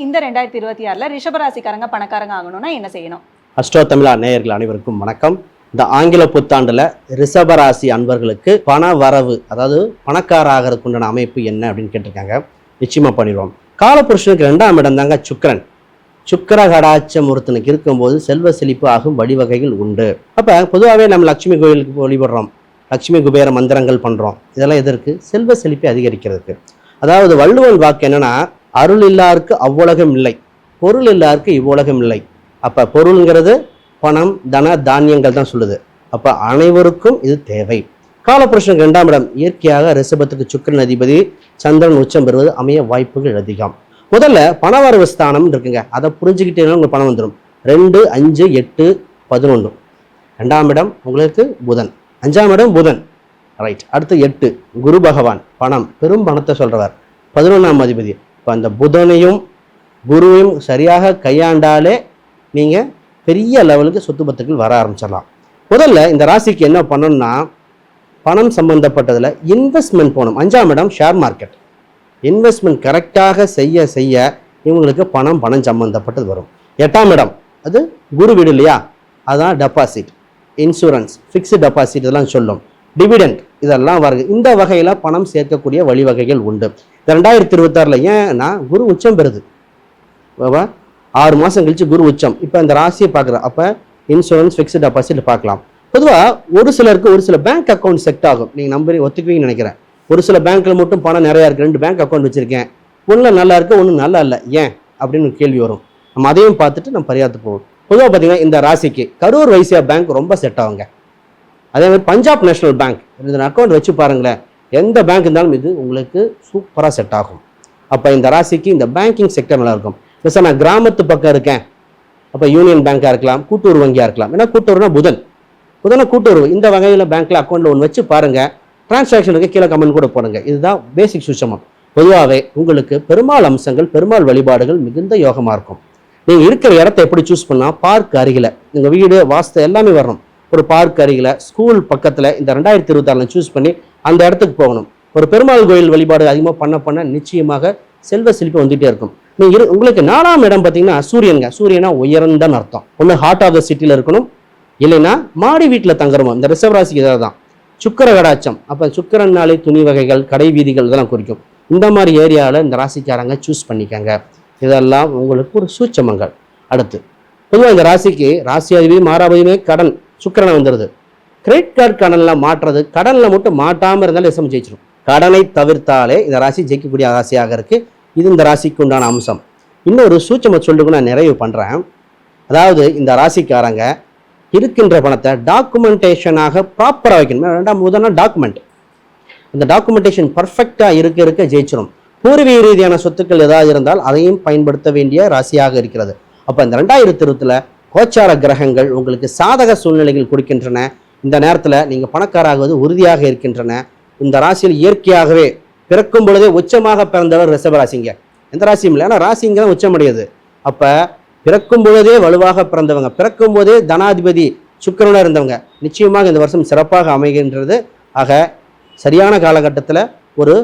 இந்த 2026ல் ரிஷபராசிக்காரங்க பணக்காரங்க ஆகணும்னா என்ன செய்யணும்? அஸ்ட்ரோ தமிழா நேயர்கள் அனைவருக்கும் வணக்கம். இந்த ஆங்கில புத்தாண்டுல ரிஷபராசி அன்பர்களுக்கு பண வரவு, அதாவது பணக்கார ஆகிறதுக்கு உண்டான அமைப்பு என்ன அப்படின்னு கேட்டிருக்காங்க. நிச்சயமா பண்ணிடுவோம். காலபுருஷனுக்கு 2ஆம் இடம் தாங்க சுக்கிரன். சுக்கிர கடாட்சம் ஒருத்தனுக்கு இருக்கும்போது செல்வ செழிப்பு ஆகும் வழிவகைகள் உண்டு. அப்போ பொதுவாகவே நம்ம லட்சுமி கோயிலுக்கு வழிபடுறோம், லட்சுமி குபேர மந்திரங்கள் பண்ணுறோம். இதெல்லாம் எதற்கு? செல்வ செழிப்பை அதிகரிக்கிறதுக்கு. அதாவது வள்ளுவன் வாக்கு என்னன்னா, அருள் இல்லாருக்கு அவ்வுலகம் இல்லை, பொருள் இல்லாருக்கு இவ்வுலகம் இல்லை. அப்போ பொருள்ங்கிறது பணம், தன, தானியங்கள் தான் சொல்லுது. அப்போ அனைவருக்கும் இது தேவை. காலபுருஷனுக்கு 2ஆம் இடம் இயற்கையாக ரிஷபத்துக்கு சுக்கிரன் அதிபதி, சந்திரன் உச்சம் பெறுவது அமைய வாய்ப்புகள் அதிகம். முதல்ல பணவரவு ஸ்தானம் இருக்குங்க, அதை புரிஞ்சுக்கிட்டே உங்களுக்கு பணம் வந்துடும். 2, 5, 8, 11. 2ஆம் இடம் உங்களுக்கு புதன், 5ஆம் இடம் புதன், ரைட். அடுத்து 8 குரு பகவான், பணம், பெரும் பணத்தை சொல்றவர். 11ஆம் அதிபதி. இப்போ அந்த புதனையும் குருவையும் சரியாக கையாண்டாலே நீங்கள் பெரிய லெவலுக்கு சொத்து பத்துக்கள் வர ஆரம்பிச்சிடலாம். முதல்ல இந்த ராசிக்கு என்ன பண்ணணும்னா, பணம் சம்பந்தப்பட்டதில் இன்வெஸ்ட்மெண்ட் போகணும். 5ஆம் இடம் ஷேர் மார்க்கெட். இன்வெஸ்ட்மெண்ட் கரெக்டாக செய்ய செய்ய இவங்களுக்கு பணம் சம்பந்தப்பட்டது வரும். 8ஆம் இடம் அது குரு வீடு இல்லையா, அதான் டெபாசிட், இன்சூரன்ஸ், ஃபிக்ஸ்டு டெபாசிட் இதெல்லாம் சொல்லும், டிவிடெண்ட் இதெல்லாம் வருது. இந்த வகையில் பணம் சேர்க்கக்கூடிய வழிவகைகள் உண்டு. 2026ல் ஏன்னா குரு உச்சம் பெறுது, 6 மாதம் கழிச்சு குரு உச்சம். இப்போ இந்த ராசியை பார்க்குறோம். அப்போ இன்சூரன்ஸ், ஃபிக்ஸ்டு டெபாசிட் பார்க்கலாம். பொதுவாக ஒரு சிலருக்கு ஒரு சில பேங்க் அக்கௌண்ட் செட் ஆகும். நீங்கள் நம்பி ஒத்துக்குவீங்கன்னு நினைக்கிறேன். ஒரு சில பேங்க்கில் மட்டும் பணம் நிறையா இருக்குது, 2 பேங்க் அக்கௌண்ட் வச்சுருக்கேன், ஒன்று நல்லா இருக்குது, ஒன்று நல்லா இல்லை, ஏன் அப்படின்னு கேள்வி வரும். நம்ம அதையும் பார்த்துட்டு நம்ம பரிகாரத்து போவோம். பொதுவாக பார்த்தீங்கன்னா இந்த ராசிக்கு கரூர் வைசியா பேங்க் ரொம்ப செட் ஆகுங்க. அதே மாதிரி பஞ்சாப் நேஷனல் பேங்க், இந்த அக்கௌண்ட் வச்சு பாருங்களேன், எந்த பேங்க் இருந்தாலும் இது உங்களுக்கு சூப்பராக செட் ஆகும். அப்போ இந்த ராசிக்கு இந்த பேங்கிங் செக்டர் நல்லா இருக்கும். இல்லை சார் நான் கிராமத்து பக்கம் இருக்கேன், அப்போ யூனியன் பேங்காக இருக்கலாம், கூட்டுறவு வங்கியாக இருக்கலாம். ஏன்னா கூட்டுறவுனா புதனை கூட்டுறவு. இந்த வகையில் பேங்க்கில் அக்கௌண்ட்டில் ஒன்று வச்சு பாருங்கள். டிரான்சாக்ஷனுக்கு கீழே கமெண்ட் கூட போடுங்க. இதுதான் பேசிக் சுச்சமம். பொதுவாகவே உங்களுக்கு பெருமாள் அம்சங்கள், பெருமாள் வழிபாடுகள் மிகுந்த யோகமாக இருக்கும். நீங்கள் இருக்கிற இடத்த எப்படி சூஸ் பண்ணால், பார்க் அருகில் நீங்கள் வீடு வாஸ்து எல்லாமே வரணும். ஒரு பார்க் அருகில், ஸ்கூல் பக்கத்தில் இந்த 2026 சூஸ் பண்ணி அந்த இடத்துக்கு போகணும். ஒரு பெருமாள் கோயில் வழிபாடு அதிகமாக பண்ண நிச்சயமாக செல்வ செழிப்பு வந்துகிட்டே இருக்கும். நீங்கள் உங்களுக்கு 4ஆம் இடம் பார்த்தீங்கன்னா சூரியனுங்க. சூரியனா உயர்ந்தன்னு அர்த்தம். ஒன்று ஹார்ட் ஆஃப் த சிட்டியில் இருக்கணும், இல்லைன்னா மாடி வீட்டில் தங்குறோம். இந்த ரிஷபராசிக்கு இதாக தான். சுக்கிர கடாட்சம், அப்போ சுக்கிரனாலே துணி வகைகள், கடை வீதிகள் இதெல்லாம் குறிக்கும். இந்த மாதிரி ஏரியாவில் இந்த ராசிக்காரங்க சூஸ் பண்ணிக்கங்க. இதெல்லாம் உங்களுக்கு ஒரு சூட்சமங்கள். அடுத்து பொதுவாக இந்த ராசிக்கு ராசி அதிபதி மாறாபதியுமே கடன் சுக்கிரனை வந்துடுது. கிரெடிட் கார்டு கடனில் மாட்டுறது, கடனில் மட்டும் மாட்டாமல் இருந்தாலும் ரிஷபம் ஜெயிச்சிடும். கடனை தவிர்த்தாலே இந்த ராசி ஜெயிக்கக்கூடிய ராசியாக இருக்குது. இது இந்த ராசிக்கு உண்டான அம்சம். இன்னொரு சூட்சம சொல்லுக்கு நான் நிறைவு பண்ணுறேன். அதாவது இந்த ராசிக்காரங்க இருக்கின்ற பணத்தை டாக்குமெண்டேஷனாக ப்ராப்பராக வைக்கணும். முதல்ல டாக்குமெண்ட், அந்த டாக்குமெண்டேஷன் பர்ஃபெக்டாக இருக்க ஜெயிச்சிடும். பூர்வீக ரீதியான சொத்துக்கள் ஏதாவது இருந்தால் அதையும் பயன்படுத்த வேண்டிய ராசியாக இருக்கிறது. அப்போ இந்த 2020ல் கோச்சார கிரகங்கள் உங்களுக்கு சாதக சூழ்நிலைகள் கொடுக்கின்றன. இந்த நேரத்தில் நீங்கள் பணக்காராகுவது உறுதியாக இருக்கின்றன. இந்த ராசியில் இயற்கையாகவே பிறக்கும் பொழுதே உச்சமாக பிறந்தவர் ரிஷபராசிங்க. எந்த ராசியும் இல்லை, ஆனால் ராசிங்க தான் உச்சமடையுது. அப்போ பிறக்கும் பொழுதே வலுவாக பிறந்தவங்க, பிறக்கும் போதே தனாதிபதி சுக்கிரனாக இருந்தவங்க நிச்சயமாக இந்த வருஷம் சிறப்பாக அமைகின்றது. ஆக சரியான காலகட்டத்தில் ஒரு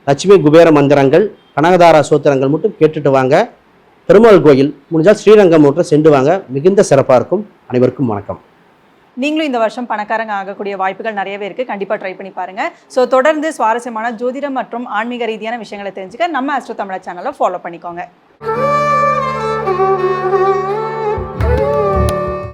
லட்சுமி குபேர மந்திரங்கள், கனகதாரா சூத்திரங்கள் மட்டும் கேட்டுட்டு வாங்க. பெருமாள் கோயில் முடிஞ்சால் ஸ்ரீரங்கம் மட்டும் சென்று வாங்க, மிகுந்த சிறப்பாக இருக்கும். அனைவருக்கும் வணக்கம். நீங்களும் இந்த வருஷம் பணக்காரங்க ஆகக்கூடிய வாய்ப்புகள் நிறையவே இருக்குது. கண்டிப்பாக ட்ரை பண்ணி பாருங்கள். ஸோ தொடர்ந்து சுவாரஸ்யமான ஜோதிடம் மற்றும் ஆன்மீக ரீதியான விஷயங்களை தெரிஞ்சுக்க நம்ம அஸ்ட்ரோ தமிழா சேனலை ஃபாலோ பண்ணிக்கோங்க.